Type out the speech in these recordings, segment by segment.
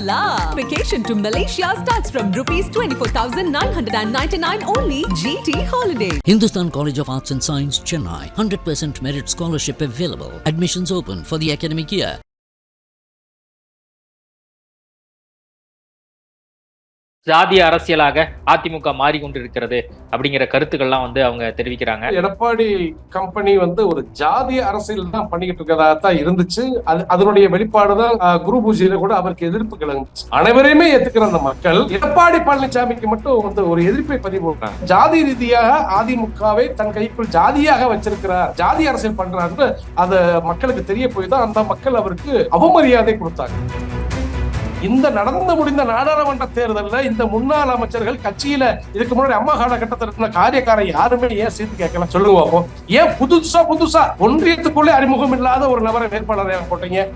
la! Vacation to Malaysia starts from ₹24,999 only. GT Holidays. Hindustan College of Arts and Science, Chennai. 100% merit scholarship available. Admissions open for the academic year. ஜாதிய அரசியலாக அதிமுக மாறிக்கொண்டிருக்கிறது அப்படிங்கிற கருத்துக்கள்லாம் அவங்க தெரிவிக்கிறாங்க. Edappadi company ஒரு ஜாதிய அரசியல் தான் பண்ணிக்கிட்டு இருக்கிறதா தான் இருந்துச்சு. அதனுடைய வெளிப்பாடுதான் குரு பூஜையில கூட அவருக்கு எதிர்ப்பு கிளம்புச்சு. அனைவரையுமே ஏத்துக்கிற அந்த மக்கள் எடப்பாடி பழனிசாமிக்கு மட்டும் ஒரு எதிர்ப்பை பதிவு பண்றாங்க. ஜாதி ரீதியாக அதிமுகவை தன் கைக்குள் ஜாதியாக வச்சிருக்கிறார், ஜாதி அரசியல் பண்றாரு. அத மக்களுக்கு தெரிய போய் தான் அந்த மக்கள் அவருக்கு அவமரியாதை கொடுத்தாங்க. இந்த நடந்து முடிந்த நாடாளுமன்ற தேர்தலில் இந்த முன்னாள் அமைச்சர்கள் கட்சியில இதுக்கு முன்னாடி அம்மா காலகட்டத்தில் இருந்த காரியக்காரன் யாருமே ஏன் சேர்த்து கேட்கலாம் சொல்லுங்க. ஏன் புதுசா ஒன்றியத்துக்குள்ளே அறிமுகம் இல்லாத ஒரு நபரை வேட்பாளரை போட்டீங்க?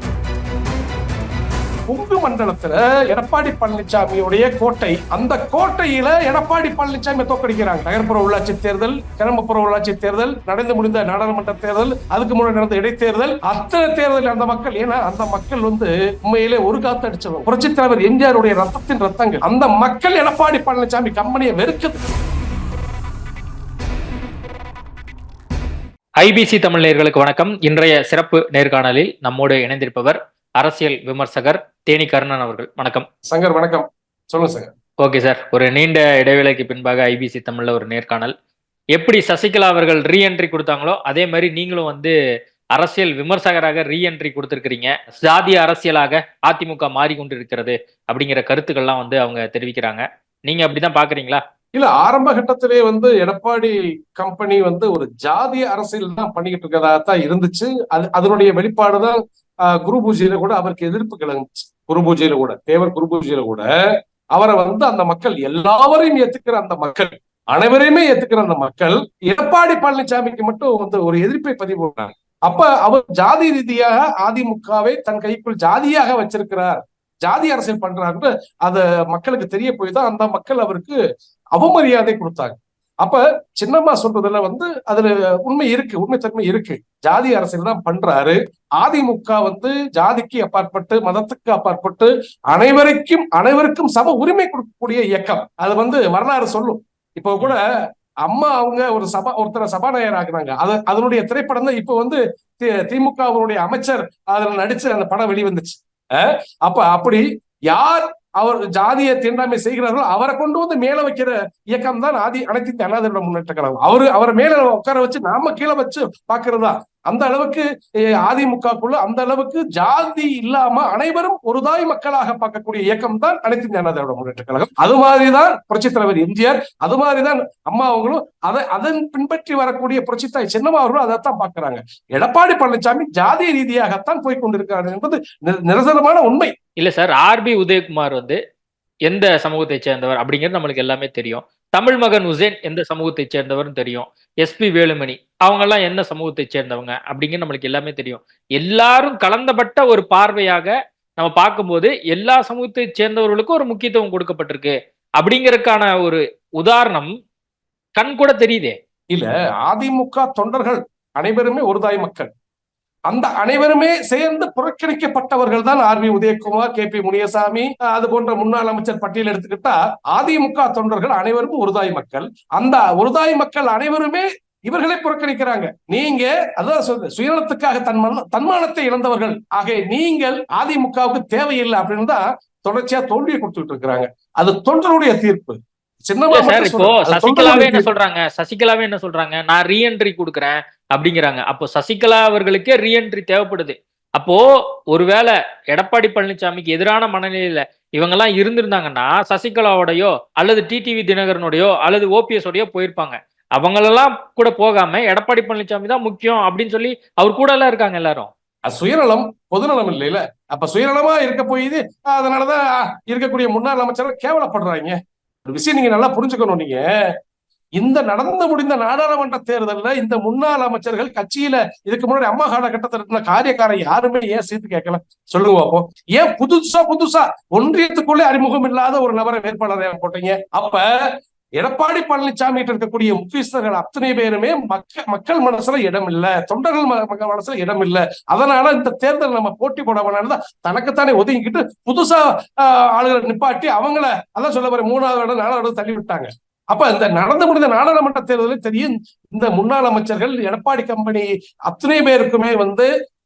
கொங்கு மண்டலத்துல எடப்பாடி பழனிசாமியுடைய கோட்டை, அந்த கோட்டையில எடப்பாடி பழனிசாமி தோக்கடிக்கிறாங்க. நகர்ப்புற உள்ளாட்சி தேர்தல், கிராமப்புற உள்ளாட்சி தேர்தல், நடந்து முடிந்த நாடாளுமன்ற தேர்தல், அதுக்கு முன்னாடி நடந்த இடைத்தேர்தல், அத்தனை தேர்தல் அந்த மக்கள், ஏன்னா அந்த மக்கள் உண்மையிலே ஒரு காத்து அடிச்சவங்க. புரட்சித் தலைவர் எம்ஜிஆருடைய ரத்தத்தின் ரத்தங்கள். அந்த மக்கள் எடப்பாடி பழனிசாமி கம்பெனியை வெறுக்குது. ஐபிசி தமிழ் நேயர்களுக்கு வணக்கம். இன்றைய சிறப்பு நேர்காணலில் நம்மோடு இணைந்திருப்பவர் அரசியல் விமர்சகர் தேனி கருணன் அவர்கள். வணக்கம் சங்கர். வணக்கம், சொல்லுங்க சங்கர். ஓகே சார், ஒரு நீண்ட இடைவேளைக்கு பின்பாக ஐபிசி தமிழ்ல ஒரு நேர்காணல். எப்படி சசிகலா அவர்கள் ரீஎன்ட்ரி கொடுத்தாங்களோ அதே மாதிரி நீங்களும் அரசியல் விமர்சகராக ரீஎன்ட்ரி கொடுத்திருக்கிறீங்க. ஜாதிய அரசியலாக அதிமுக மாறிக்கொண்டிருக்கிறது அப்படிங்கிற கருத்துக்கள்லாம் அவங்க தெரிவிக்கிறாங்க. நீங்க அப்படிதான் பாக்குறீங்களா? இல்ல, ஆரம்ப கட்டத்திலே எடப்பாடி கம்பெனி ஒரு ஜாதிய அரசியல் தான் பண்ணிக்கிட்டு இருக்கிறதா தான் இருந்துச்சு. அதனுடைய வெளிப்பாடுதான் குரு பூஜையில கூட அவருக்கு எதிர்ப்பு கிளம்புச்சு. குரு பூஜையில கூட, தேவர் குரு பூஜையில கூட அவரை அந்த மக்கள் எல்லாரையும் ஏத்துக்கிற அந்த மக்கள், அனைவரையுமே ஏத்துக்கிற அந்த மக்கள் எடப்பாடி பழனிசாமிக்கு மட்டும் ஒரு எதிர்ப்பை பதிவு பண்றாங்க. அப்ப அவர் ஜாதி ரீதியாக அதிமுகவை தன் கைக்குள் ஜாதியாக வச்சிருக்கிறார், ஜாதி அரசியல் பண்றாரு. அத மக்களுக்கு தெரிய போய் தான் அந்த மக்கள் அவருக்கு அவமரியாதை கொடுத்தாங்க. அப்ப சின்னம்மா சொல்றதுல அதுல உண்மைத்தன்மை இருக்கு. ஜாதி அரசியல் தான் பண்றாரு. அதிமுக ஜாதிக்கு அப்பாற்பட்டு, மதத்துக்கு அப்பாற்பட்டு அனைவருக்கும் சம உரிமை கொடுக்கக்கூடிய இயக்கம். அது வரலாறு சொல்லும். இப்போ கூட அம்மா அவங்க ஒருத்தரை சபாநாயகர் ஆக்குனாங்க. அதனுடைய திரைப்படம் தான் இப்போ திமுகவுடைய அமைச்சர் அதுல நடிச்சு அந்த படம் வெளிவந்துச்சு. அப்ப அப்படி யார் அவர் ஜாதிய தீண்டாமை செய்கிறார்களோ அவரை கொண்டு மேல வைக்கிற இயக்கம் தான் அனைத்து இந்திய அண்ணா திராவிட முன்னேற்ற கழகம். அவரை மேல உட்கார வச்சு நாம கீழே வச்சு பாக்குறதா. அந்த அளவுக்கு அதிமுகக்குள்ள அந்த அளவுக்கு ஜாதி இல்லாம அனைவரும் ஒரு தாய் மக்களாக பார்க்கக்கூடிய இயக்கம் தான் அனைத்து இந்திய அண்ணா திராவிட முன்னேற்ற கழகம். அது மாதிரிதான் புரட்சித் தலைவர் எம்ஜிஆர், அது மாதிரிதான் அம்மா அவங்களும் அதன் பின்பற்றி வரக்கூடிய புரட்சித்தாய் சின்னம்மா அவர்களும் அதைத்தான் பாக்குறாங்க. எடப்பாடி பழனிசாமி ஜாதிய ரீதியாகத்தான் போய் கொண்டிருக்கிறார் என்பது நிரசனமான உண்மை. இல்ல சார், ஆர்பி உதயகுமார் எந்த சமூகத்தை சேர்ந்தவர் அப்படிங்கிறது நம்மளுக்கு எல்லாமே தெரியும். தமிழ் மகன் உசேன் எந்த சமூகத்தை சேர்ந்தவர்னு தெரியும். எஸ்பி வேலுமணி அவங்க எல்லாம் என்ன சமூகத்தை சேர்ந்தவங்க அப்படிங்கிறது நம்மளுக்கு எல்லாமே தெரியும். எல்லாரும் கலந்தப்பட்ட ஒரு பார்வையாக நம்ம பார்க்கும்போது எல்லா சமூகத்தை சேர்ந்தவர்களுக்கும் ஒரு முக்கியத்துவம் கொடுக்கப்பட்டிருக்கு அப்படிங்கறதுக்கான ஒரு உதாரணம் கண் கூட தெரியுதே. இல்ல, அதிமுக தொண்டர்கள் அனைவருமே ஒரு தாய் மக்கள். அந்த அனைவருமே சேர்ந்து புறக்கணிக்கப்பட்டவர்கள் தான் ஆர்பி உதயகுமார், KP முனியசாமி, அது போன்ற முன்னாள் அமைச்சர் பட்டியல் எடுத்துக்கிட்டா அதிமுக தொண்டர்கள் அனைவரும் ஒரு தாய் மக்கள். அந்த ஒரு தாய் மக்கள் அனைவருமே இவர்களை புறக்கணிக்கிறாங்க. நீங்க அதான் சொல்ற சுயநலத்துக்காக தன்மானத்தை இழந்தவர்கள் ஆக நீங்கள் அதிமுகவுக்கு தேவையில்லை அப்படின்னு தான் தொடர்ச்சியா தோல்வியை கொடுத்துட்டு இருக்கிறாங்க. அது தொண்டருடைய தீர்ப்பு. சசிகலாவே என்ன சொல்றாங்க, நான் ரீஎன்ட்ரி கொடுக்குறேன் அப்படிங்கிறாங்க. அப்போ சசிகலா அவர்களுக்கே ரீஎன்ட்ரி தேவைப்படுது. அப்போ ஒருவேளை எடப்பாடி பழனிசாமிக்கு எதிரான மனநிலையில இவங்க எல்லாம் இருந்திருந்தாங்கன்னா சசிகலாவோடையோ அல்லது டிடிவி தினகரனுடையோ அல்லது OPS ஓடையோ போயிருப்பாங்க. அவங்களெல்லாம் கூட போகாம எடப்பாடி பழனிசாமி தான் முக்கியம் அப்படின்னு சொல்லி அவர் கூட எல்லாம் இருக்காங்க எல்லாரும். சுயநலம் பொதுநலம் இல்லையில. அப்ப சுயநலமா இருக்க போயுது. அதனாலதான் இருக்கக்கூடிய முன்னாள் அமைச்சர்கள் கேவலப்படுறாங்க. ஒரு விஷயம் நீங்க நல்லா புரிஞ்சுக்கணும். நீங்க இந்த நடந்து முடிந்த நாடாளுமன்ற தேர்தலில் இந்த முன்னாள் அமைச்சர்கள் கட்சியில இதுக்கு முன்னாடி அம்மா காலகட்டத்தில் இருந்த காரியக்காரன் யாருமே ஏன் சேர்த்து கேட்கலாம் சொல்லுங்க. ஏன் புதுசா ஒன்றியத்துக்குள்ளே அறிமுகம் இல்லாத ஒரு நபரை வேட்பாளரை போட்டீங்க? அப்ப எடப்பாடி பழனிசாமி இருக்கக்கூடிய முக்கியஸ்தர்கள் அத்தனை பேருமே மக்கள் மனசுல இடம் இல்ல, தொண்டர்கள் மனசுல இடம் இல்ல. அதனால இந்த தேர்தல் நம்ம போட்டி போட வேணாம் தனக்குத்தானே ஒதுங்கிக்கிட்டு புதுசா ஆளுகளை நிப்பாட்டி அவங்கள அதான் சொல்ல போற 3வது இடம் 4வது இடம் தள்ளி விட்டாங்க. அப்ப இந்த நடந்து முடிந்த நாடாளுமன்ற தேர்தலில் தெரியும் இந்த முன்னாள் அமைச்சர்கள் எடப்பாடி கம்பெனி அத்தனை பேருக்குமே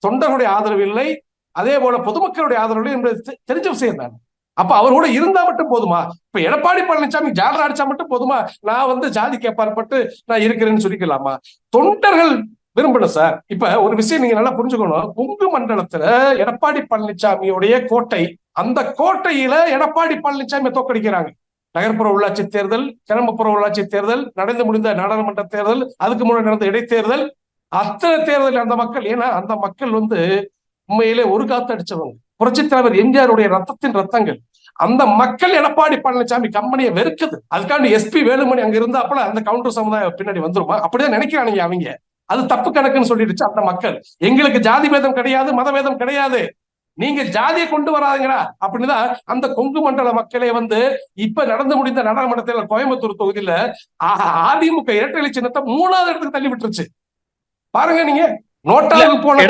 தொண்டர்களுடைய ஆதரவு இல்லை, அதே போல பொதுமக்களுடைய ஆதரவு இல்லை என்பது தெரிஞ்ச விஷயம் தான். அப்ப அவர் கூட இருந்தா மட்டும் போதுமா? இப்ப எடப்பாடி பழனிசாமி ஜாலரா அடிச்சா மட்டும் போதுமா? நான் ஜாதிக்கு அப்பாற்பட்டு நான் இருக்கிறேன்னு சொல்லிக்கலாமா? தொண்டர்கள் விரும்பணும் சார். இப்ப ஒரு விஷயம் நீங்க நல்லா புரிஞ்சுக்கணும். கொங்கு மண்டலத்துல எடப்பாடி பழனிசாமியுடைய கோட்டை, அந்த கோட்டையில எடப்பாடி பழனிசாமி தோக்கடிக்கிறாங்க. நகர்ப்புற உள்ளாட்சி தேர்தல், கிராமப்புற உள்ளாட்சி தேர்தல், நடந்து முடிந்த நாடாளுமன்ற தேர்தல், அதுக்கு முன்னாடி நடந்த இடைத்தேர்தல், அத்தனை தேர்தல் அந்த மக்கள், ஏன்னா அந்த மக்கள் உண்மையிலே ஒரு காத்து அடிச்சவங்க, புரட்சி தலைவர் எம்ஜிஆருடைய ரத்தத்தின் ரத்தங்கள். அந்த மக்கள் எடப்பாடி பழனிசாமி கம்பெனியை வெறுக்குது. அதுக்காண்டி எஸ்பி வேலுமணி அங்க இருந்தாப்புல அந்த கவுண்டர் சமுதாயம் பின்னாடி வந்துருமா? அப்படிதான் நினைக்கிறானுங்க அவங்க. அது தப்பு கணக்குன்னு சொல்லிடுச்சு அந்த மக்கள். எங்களுக்கு ஜாதி பேதம் கிடையாது, மதபேதம் கிடையாது, நீங்க ஜாதியை கொண்டு வராதுங்களா அப்படின்னுதான் அந்த கொங்கு மண்டல மக்களே இப்ப நடந்து முடிந்த நாடாளுமன்ற தேர்தல் கோயம்புத்தூர் தொகுதியில அதிமுக இரட்டை சின்னத்தை 3வது இடத்துக்கு தள்ளி விட்டுருச்சு. பாருங்க நீங்க. நோட்டாவுக்கு போன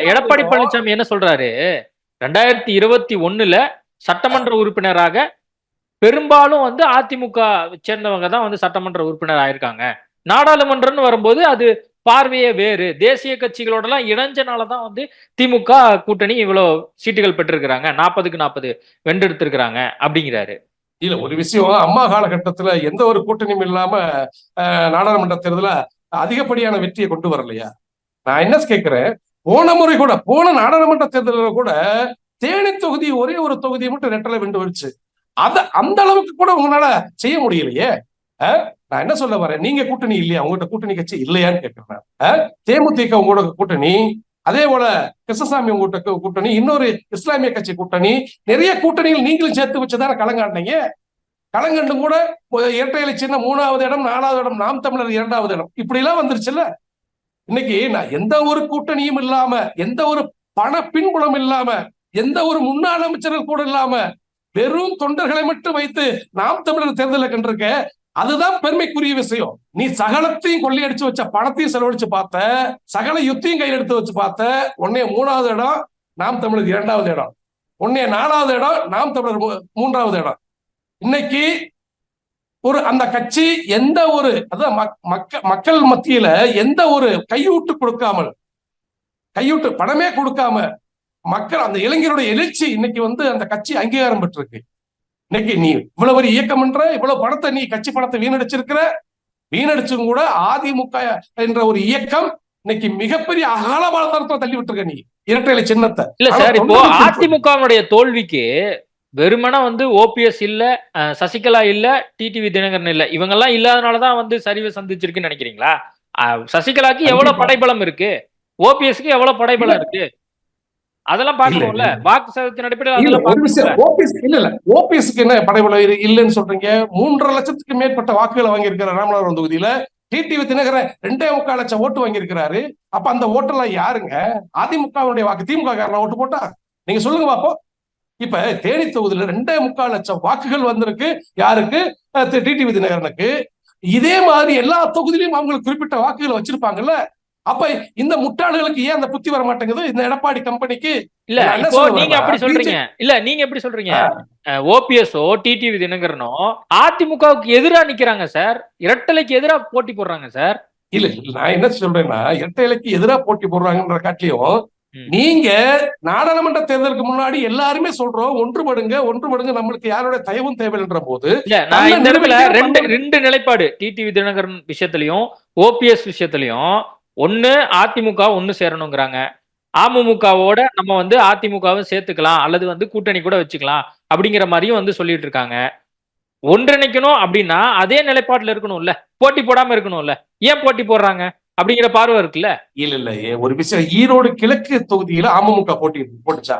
எடப்பாடி பழனிசாமி என்ன சொல்றாரு, 2021 சட்டமன்ற உறுப்பினராக பெரும்பாலும் அதிமுக சேர்ந்தவங்க தான் சட்டமன்ற உறுப்பினர் ஆயிருக்காங்க. நாடாளுமன்றம்னு வரும்போது அது பார்வையே வேறு, தேசிய கட்சிகளோட எல்லாம் இணைஞ்சனாலதான் திமுக கூட்டணி இவ்வளவு சீட்டுகள் பெற்றிருக்கிறாங்க, 40க்கு 40 வென்றெடுத்திருக்கிறாங்க அப்படிங்கிறாரு. இல்ல ஒரு விஷயம், அம்மா காலகட்டத்துல எந்த ஒரு கூட்டணியும் இல்லாம நாடாளுமன்ற தேர்தல அதிகப்படியான வெற்றியை கொண்டு வரலையா? நான் என்ன கேட்கிறேன், போன முறை கூட, போன நாடாளுமன்ற தேர்தலில் கூட தேனி தொகுதி ஒரே ஒரு தொகுதியை மட்டும் ரெட்டலை வென்று வந்துச்சு. அந்த அளவுக்கு கூட உங்களால செய்ய முடியலையே. நான் என்ன சொல்ல வரேன், நீங்க கூட்டணி இல்லையா, உங்கள்கிட்ட கூட்டணி கட்சி இல்லையான்னு கேட்கிறேன். தேமுதிக உங்களோட கூட்டணி, அதே போல கிருஷ்ணசாமி உங்கள்கிட்ட கூட்டணி, இன்னொரு இஸ்லாமிய கட்சி கூட்டணி, நிறைய கூட்டணிகள் நீங்களும் சேர்த்து வச்சுதானே களங்காட்டினீங்க. களங்கண்டும் கூட இரட்டை சின்ன 3வது இடம், 4வது இடம், நாம் தமிழர் 2வது இடம், இப்படி எல்லாம் வந்துருச்சுல்ல. இன்னைக்கு நான் எந்த ஒரு கூட்டணியும் இல்லாம, எந்த ஒரு பண பின்புலம் இல்லாம, எந்த ஒரு முன்னாள் அமைச்சர்கள் கூட இல்லாம வெறும் தொண்டர்களை மட்டும் வைத்து நாம் தமிழர் தேர்தலை கண்டிருக்க, அதுதான் பெருமைக்குரிய விஷயம். நீ சகலத்தையும் கொள்ளையடிச்சு வச்ச, பணத்தையும் செலவழிச்சு பார்த்த, சகல யுத்தையும் கையில் எடுத்து வச்சு பார்த்த, உன்னைய 3வது இடம் நாம் தமிழர் 2வது இடம், உன்னைய 4வது இடம் நாம் தமிழர் 3வது இடம். இன்னைக்கு ஒரு அந்த கட்சி எந்த ஒரு அதான் மக்கள் மத்தியில எந்த ஒரு கையூட்டு கொடுக்காமல், கையூட்டு பணமே கொடுக்காம மக்கள் அந்த இளைஞருடைய எழுச்சி இன்னைக்கு அந்த கட்சி அங்கீகாரம் பெற்றிருக்கு. இன்னைக்கு நீ இவ்வளவு ஒரு இயக்கம் என்ற இவ்வளவு பணத்தை, நீ கட்சி பணத்தை வீணடிச்சிருக்கிற, வீணடிச்சும் கூட அதிமுக என்ற ஒரு இயக்கம் இன்னைக்கு மிகப்பெரிய அகால பாலத்தரத்தை தள்ளி விட்டுருக்க நீ இரட்டை சின்னத்தை. இல்ல சார், இப்போ அதிமுகவுடைய தோல்விக்கு வெறுமனா ஓபிஎஸ் இல்ல, சசிகலா இல்ல, டிடிவி தினகரன் இல்ல, இவங்க எல்லாம் இல்லாதனாலதான் சரிவை சந்திச்சிருக்குன்னு நினைக்கிறீங்களா? சசிகலாக்கு எவ்வளவு படைபலம் இருக்கு, ஓபிஎஸ்க்கு எவ்வளவு படைபலம் இருக்கு, அதெல்லாம் பார்க்கணும்ல. வாக்கு சதவீதத்தின் அடிப்படையில் ஓபிஎஸ்க்கு என்ன படைபலம் இல்லைன்னு சொல்றீங்க? 3.5 லட்சத்துக்கு மேற்பட்ட வாக்குகளை வாங்கியிருக்கிற ராமநாதபுரம் தொகுதியில டிடிவி தினகரன் 2.25 லட்சம் ஓட்டு வாங்கியிருக்கிறாரு. அப்ப அந்த ஓட்டெல்லாம் யாருங்க? அதிமுகவுடைய வாக்கு. திமுக காரனா ஓட்டு போட்டா? நீங்க சொல்லுங்க பாப்போம். இப்ப தேனி தொகுதியில 2.25 லட்சம் வாக்குகள் வந்திருக்கு. யாருக்கு? டிடிவி தினகரனுக்கு. இதே மாதிரி எல்லா தொகுதியிலும் அவங்களுக்கு குறிப்பிட்ட வாக்குகளை வச்சிருப்பாங்கல்ல. அப்ப இந்த முட்டாள்களுக்கு ஏன் அந்த புத்தி வர மாட்டேங்குது இந்த எடப்பாடி கம்பெனிக்கு? இல்ல நீங்க அப்படி சொல்றீங்க, இல்ல நீங்க எப்படி சொல்றீங்க? ஓபிஎஸ்ஓ டிடிவி தினகரனோ அதிமுகவுக்கு எதிராக நிக்கிறாங்க சார், இரட்டலைக்கு எதிராக போட்டி போடுறாங்க சார். இல்ல நான் என்ன சொல்றேன்னா, இரட்டைலைக்கு எதிராக போட்டி போடுறாங்கன்ற காட்டியும் நீங்க நாடாளுமன்ற தேர்தலுக்கு முன்னாடி எல்லாருமே சொல்றோம் ஒன்றுபடுங்க, நம்மளுக்கு யாரோட தயவும் தேவைன்ற போது ரெண்டு நிலைப்பாடு டிடிவி தினகரன் விஷயத்திலையும் ஓபிஎஸ் விஷயத்திலையும். ஒண்ணு அதிமுக ஒண்ணு சேரணுங்கிறாங்க, அமமுகவோட நம்ம அதிமுகவும் சேர்த்துக்கலாம் அல்லது கூட்டணி கூட வச்சுக்கலாம் அப்படிங்கிற மாதிரியும் சொல்லிட்டு இருக்காங்க. ஒன்றிணைக்கணும் அப்படின்னா அதே நிலைப்பாட்டுல இருக்கணும்ல, போட்டி போடாம இருக்கணும்ல. ஏன் போட்டி போடுறாங்க அப்படிங்கிற பார்வை இருக்குல்ல? இல்ல ஒரு விஷயம், ஈரோடு கிழக்கு தொகுதியில அமமுக போட்டி போட்டுச்சா,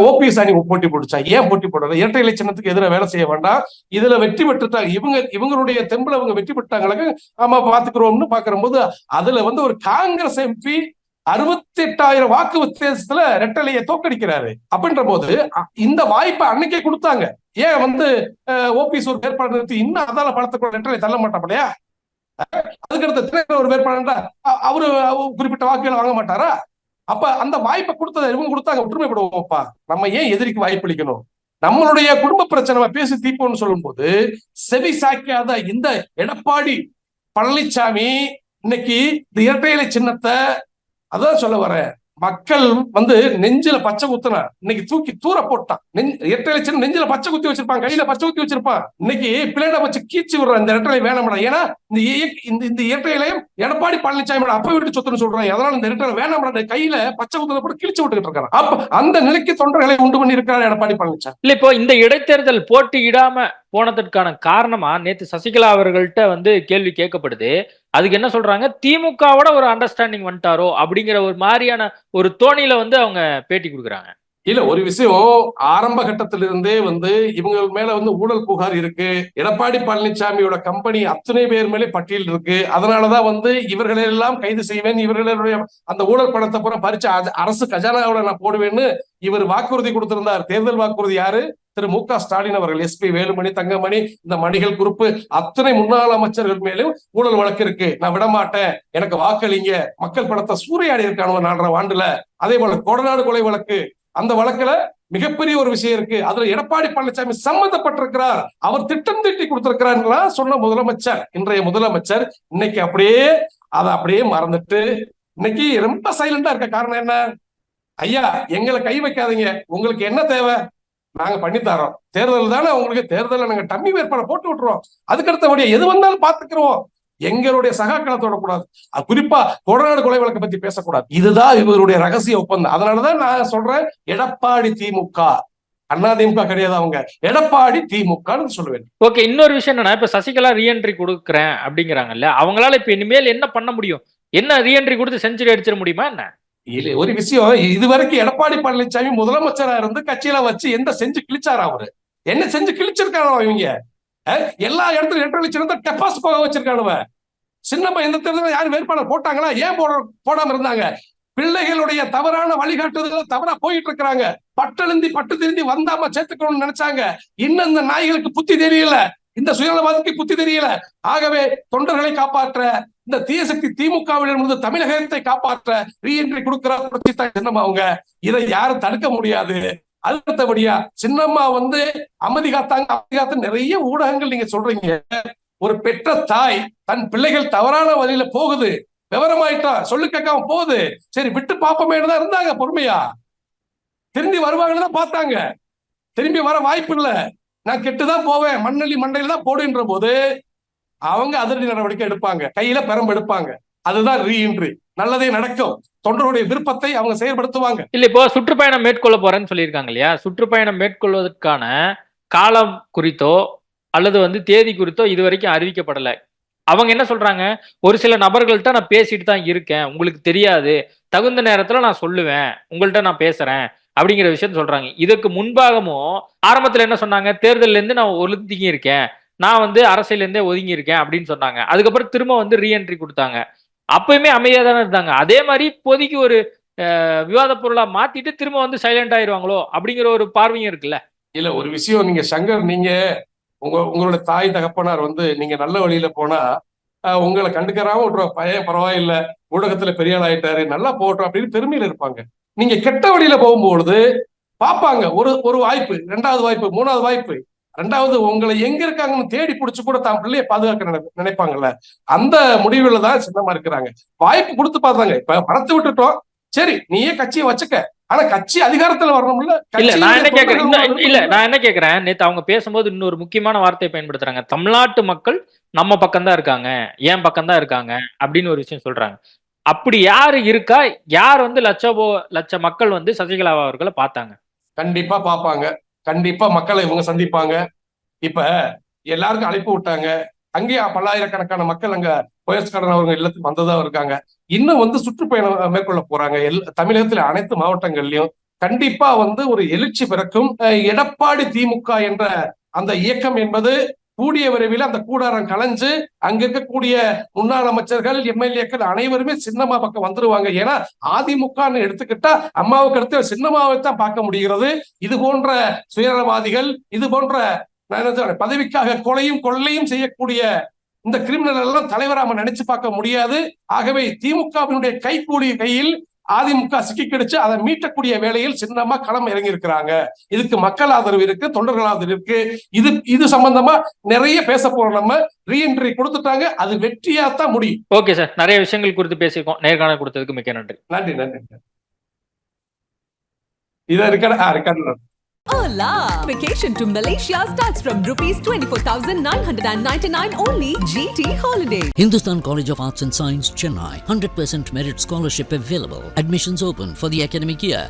ஓபிஎஸ் அணி போட்டி போட்டுச்சா? ஏன் போட்டி போடல? இரட்டை இலை சின்னத்துக்கு எதிராக வேலை செய்ய வேண்டாம், இதுல வெற்றி பெற்றுட்டாங்க இவங்களுடைய தெம்புல அவங்க வெற்றி பெற்றாங்களுக்கு ஆமா பாத்துக்கிறோம்னு பாக்குற போது அதுல ஒரு காங்கிரஸ் எம்பி 68,000 வாக்கு வித்தியாசத்துல ரெட்டலையை தோக்கடிக்கிறாரு. அப்படின்ற போது இந்த வாய்ப்பை அன்னைக்கே கொடுத்தாங்க. ஏன் வந்து ஓபிஎஸ் ஒரு வேட்பாளர் நிறுத்தி இன்னும் அதால பலத்தை ரெட்டலை தள்ள மாட்டாப்பலையா? அதுக்கடுத்த திரைப்பட ஒரு வேட்பாளர் அவரு குறிப்பிட்ட வாக்குகளை வாங்க மாட்டாரா? அப்ப அந்த வாய்ப்பை கொடுத்ததை இவங்க கொடுத்தாங்க. ஒற்றுமைப்படுவோம்ப்பா, நம்ம ஏன் எதிரிக்கு வாய்ப்பு அளிக்கணும்? நம்மளுடைய குடும்ப பிரச்சனை பேசி தீர்ப்போம்னு சொல்லும் போது செவி சாய்க்காத இந்த எடப்பாடி பழனிசாமி இன்னைக்கு இந்த இரட்டை இலை சின்னத்தை, அதான் சொல்ல வர, மக்கள் வந்து நெஞ்சில பச்சை குத்துனா இன்னைக்கு தூக்கி தூர போட்டான். இரட்டை இலை சின்னம் நெஞ்சில பச்சை குத்தி வச்சிருப்பான், கையில பச்சை குத்தி வச்சிருப்பான். இன்னைக்கு பிளேட வச்சு கீச்சு விடுற இந்த இரட்டை இலை வேணாம்டா. ஏன்னா இந்த இரட்டை இலையும் எடப்பாடி பழனிசாமியோட அப்ப வீட்டு சொத்துன்னு சொல்றாங்க. அதனால இந்த இரட்டை இலை வேணாம்டா, கையில பச்சை குத்துல போட்டு கிழிச்சு விட்டுக்கிட்டு இருக்காங்க. அப்ப அந்த நிலைக்கு தொண்டர்களை உண்டு பண்ணி இருக்கிறார் எடப்பாடி பழனிசாமி. இல்ல, இப்போ இந்த இடைத்தேர்தல் போட்டியிடாம போனதற்கான காரணமா நேத்து சசிகலா அவர்கள்ட்ட வந்து கேள்வி கேட்கப்படுது. அதுக்கு என்ன சொல்றாங்க, திமுகவோட ஒரு அண்டர்ஸ்டாண்டிங் வந்துட்டாரோ அப்படிங்கிற ஒரு மாதிரியான ஒரு தோணியில வந்து அவங்க பேட்டி கொடுக்குறாங்க. இல்ல, ஒரு விஷயம் ஆரம்ப கட்டத்திலிருந்தே வந்து இவங்க மேல வந்து ஊழல் புகார் இருக்கு. எடப்பாடி பழனிசாமியோட கம்பெனி அத்தனை பேர் மேலே பட்டியல் இருக்கு. அதனாலதான் வந்து இவர்களெல்லாம் கைது செய்வேன், இவர்களுடைய அந்த ஊழல் பணத்தை பூரா பறிச்சு அரசு கஜானாவோட நான் போடுவேன்னு இவர் வாக்குறுதி கொடுத்திருந்தார். தேர்தல் வாக்குறுதி யாரு? திரு மு.க. ஸ்டாலின் அவர்கள். எஸ்பி வேலுமணி, தங்கமணி, இந்த மணிகள் குரூப் அத்தனை முன்னாள் அமைச்சர்கள் மேலும் ஊழல் வழக்கு இருக்கு. நான் விட மாட்டேன், எனக்கு வாக்களிங்க, மக்கள் பணத்தை சூறையாடி இருக்கான 4.5 ஆண்டுல. அதே போல கொடநாடு கொலை வழக்கு, அந்த வழக்குல மிகப்பெரிய ஒரு விஷயம் இருக்கு. அதுல எடப்பாடி பழனிசாமி சம்பந்தப்பட்டிருக்கிறார், அவர் திட்டம் தீட்டி கொடுத்திருக்கிறார் சொன்ன முதலமைச்சர், இன்றைய முதலமைச்சர் இன்னைக்கு அதை அப்படியே மறந்துட்டு இன்னைக்கு ரொம்ப சைலண்டா இருக்க. காரணம் என்ன? ஐயா, எங்களை கை வைக்காதீங்க, உங்களுக்கு என்ன தேவை நாங்க பண்ணித்தாரோம். தேர்தல் தானே உங்களுக்கு, தேர்தலில் நாங்க டம்மி வேட்பாளர் போட்டு விட்டுருவோம், அதுக்கடுத்தபடியா எது வந்தாலும் பாத்துக்கிறோம். எங்களுடைய சகாக்களை தொடக்கூடாது, குறிப்பா கொடநாடு கொலை வழக்கை பத்தி பேசக்கூடாது. இதுதான் இவருடைய ரகசிய ஒப்பந்தம். அதனாலதான் நான் சொல்றேன், எடப்பாடி திமுக, அதிமுக கிடையாது, அவங்க எடப்பாடி திமுகன்னு சொல்லுவேன். ஓகே, இன்னொரு விஷயம் என்னன்னா, இப்ப சசிகலா ரீஎன்ட்ரி கொடுக்குறேன் அப்படிங்கிறாங்கல்ல, அவங்களால இப்ப இனிமேல் என்ன பண்ண முடியும்? என்ன ரீஎன்ட்ரி கொடுத்து செஞ்சுரி அடிச்சிட முடியுமா என்ன? இல்ல, ஒரு விஷயம், இதுவரைக்கும் எடப்பாடி பழனிசாமி முதலமைச்சரா இருந்து கட்சியில வச்சு எந்த செஞ்சு கிழிச்சாரா? அவரு என்ன செஞ்சு கிழிச்சிருக்கானோ? இவங்க எல்லா இடத்துலயும் இரட்டை சின்னத்தை டெபாசிட் போக வச்சிருக்கானுவ. சின்னம்மா எந்த தேர்தலில் யாரும் வேட்பாளர் போட்டாங்களா? ஏன் போடாம இருந்தாங்க? பிள்ளைகளுடைய தவறான வழிகாட்டுதல் தவறா போயிட்டு இருக்கிறாங்க. பட்டு திருந்தி வந்தாம சேர்த்துக்கணும்னு நினைச்சாங்க. இன்னும் இந்த நாய்களுக்கு புத்தி தெரியல, இந்த சுயநலவாதிக்கு புத்தி தெரியல. ஆகவே தொண்டர்களை காப்பாற்ற, இந்த தீயசக்தி திமுகவிலிருந்து தமிழகத்தை காப்பாற்ற ரீஎன்ட்ரி கொடுக்கிறார் சின்னம்மா. அவங்க இதை யாரும் தடுக்க முடியாது. அடுத்தபடியா சின்னம்மா வந்து அமைதி காத்தாங்க. நிறைய ஊடகங்கள் நீங்க சொல்றீங்க, ஒரு பெற்ற தாய் தன் பிள்ளைகள் தவறான வழியில போகுது, விவரமாயிட்டா, சொல்லு கேட்காம போகுது, சரி விட்டு பாப்பமே தான் இருந்தாங்க. பொறுமையா திரும்பி வருவாங்கன்னு தான் பார்த்தாங்க. திரும்பி வர வாய்ப்பு இல்ல, நான் கெட்டுதான் போவேன், மண்ணள்ளி மண்டையில தான் போடுன்ற போது அவங்க அதிரடி நடவடிக்கை எடுப்பாங்க, கையில பெரம்பு எடுப்பாங்க. அதுதான் ரீஎன்ட்ரி. நல்லதே நடக்கும், தொண்டருடைய விருப்பத்தை அவங்க செயல்படுத்துவாங்க. இல்ல, இப்போ சுற்றுப்பயணம் மேற்கொள்ள போறேன்னு சொல்லியிருக்காங்க இல்லையா? சுற்றுப்பயணம் மேற்கொள்வதற்கான காலம் குறித்தோ அல்லது வந்து தேதி குறித்தோ இது வரைக்கும் அறிவிக்கப்படல. அவங்க என்ன சொல்றாங்க, ஒரு சில நபர்கள்ட்ட நான் பேசிட்டு தான் இருக்கேன், உங்களுக்கு தெரியாது, தகுந்த நேரத்துல நான் சொல்லுவேன், உங்கள்கிட்ட நான் பேசுறேன் அப்படிங்கிற விஷயம் சொல்றாங்க. இதுக்கு முன்பாகமும் ஆரம்பத்துல என்ன சொன்னாங்க, தேர்தல்ல இருந்து நான் ஒதுங்கி இருக்கேன், நான் வந்து அரசியல இருந்தே ஒதுங்கி இருக்கேன் அப்படின்னு சொன்னாங்க. அதுக்கப்புறம் திரும்ப வந்து ரீஎன்ட்ரி கொடுத்தாங்க. அப்பயுமே அமைதியா தானே இருந்தாங்க. அதே மாதிரி இப்போதைக்கு ஒரு விவாத பொருளா மாத்திட்டு திரும்ப வந்து சைலண்ட் ஆயிடுவாங்களோ அப்படிங்கிற ஒரு பார்வையும் இருக்குல்ல. இல்ல, ஒரு விஷயம், நீங்க சங்கர், நீங்க உங்களோட தாய் தகப்பனார் வந்து நீங்க நல்ல வழியில போனா உங்களை கண்டுக்கறாம விட்டுருவா, பையன் பரவாயில்ல, ஊடகத்துல பெரிய ஆள் ஆயிட்டாரு, நல்லா போட்டோம் அப்படின்னு பெருமையில இருப்பாங்க. நீங்க கெட்ட வழியில போகும்பொழுது பார்ப்பாங்க, ஒரு வாய்ப்பு, 2வது வாய்ப்பு, 3வது வாய்ப்பு, 2வது உங்களை எங்க இருக்காங்கன்னு தேடி பிடிச்சு கூட தான் பிள்ளைய பாதுகாக்க நினைப்பாங்கல்ல. அந்த முடிவுல தான் சின்னமா இருக்கிறாங்க. வாய்ப்பு கொடுத்து பார்த்தாங்க, இப்ப பணத்தை விட்டுட்டோம், சரி நீயே கட்சியை வச்சுக்க, ஆனா கட்சி அதிகாரத்துல வரணும்ல. இல்ல, நான் என்ன கேக்குறேன், நேத்து அவங்க பேசும்போது இன்னொரு முக்கியமான வார்த்தையை பயன்படுத்துறாங்க, தமிழ்நாட்டு மக்கள் நம்ம பக்கம் தான் இருக்காங்க, ஏன் பக்கம் தான் இருக்காங்க அப்படின்னு ஒரு விஷயம் சொல்றாங்க. அப்படி யாரு இருக்கா? யார் வந்து லட்ச மக்கள் வந்து சசிகலா அவர்களை பார்த்தாங்க? கண்டிப்பா பார்ப்பாங்க, கண்டிப்பா மக்களை இவங்க சந்திப்பாங்க. இப்ப எல்லாருக்கும் அழைப்பு விட்டாங்க, அங்கேயே பல்லாயிரக்கணக்கான மக்கள் அங்க போயஸ்காரன் அவங்க இல்லத்துக்கு வந்ததா இருக்காங்க. இன்னும் வந்து சுற்றுப்பயணம் மேற்கொள்ள போறாங்க. தமிழகத்துல அனைத்து மாவட்டங்கள்லயும் கண்டிப்பா வந்து ஒரு எழுச்சி பிறக்கும். எடப்பாடி திமுக என்ற அந்த இயக்கம் என்பது கூடிய விரைவில் அந்த கூடாரம் கலைஞ்சு அங்க இருக்கக்கூடிய முன்னாள் அமைச்சர்கள், எம்எல்ஏக்கள் அனைவருமே சின்னம்மா பக்கம் வந்துருவாங்க. ஏன்னா அதிமுகன்னு எடுத்துக்கிட்டா அம்மாவுக்கு அடுத்து சின்னம்மாவை தான் பார்க்க முடிகிறது. இது போன்ற சுயநலவாதிகள், இது போன்ற பதவிக்காக கொலையும் கொள்ளையும் செய்யக்கூடிய இந்த கிரிமினல் எல்லாம் தலைவராம நினைச்சு பார்க்க முடியாது. ஆகவே திமுகவினுடைய கைகூலி கையில் அதிமுக சிக்கி கிடைச்சு அதை மீட்டக்கூடிய வேளையில் சின்னமா களம் இறங்கி இருக்கிறாங்க. இதுக்கு மக்கள் ஆதரவு இருக்கு, தொண்டர்கள் ஆதரவு இருக்கு. இது சம்பந்தமா நிறைய பேச போறோம். நம்ம ரீஎன்ட்ரி கொடுத்துட்டாங்க, அது வெற்றியா தான் முடியும். ஓகே சார், நிறைய விஷயங்கள் குறித்து பேசியிருக்கோம். நேர்காணல் கொடுத்ததுக்கு மிக்க நன்றி. நன்றி நன்றி. இதை இருக்க Hola! Vacation to Malaysia starts from rupees 24,999 only. GT Holidays. Hindustan College of Arts and Science, Chennai. 100% merit scholarship available. Admissions open for the academic year.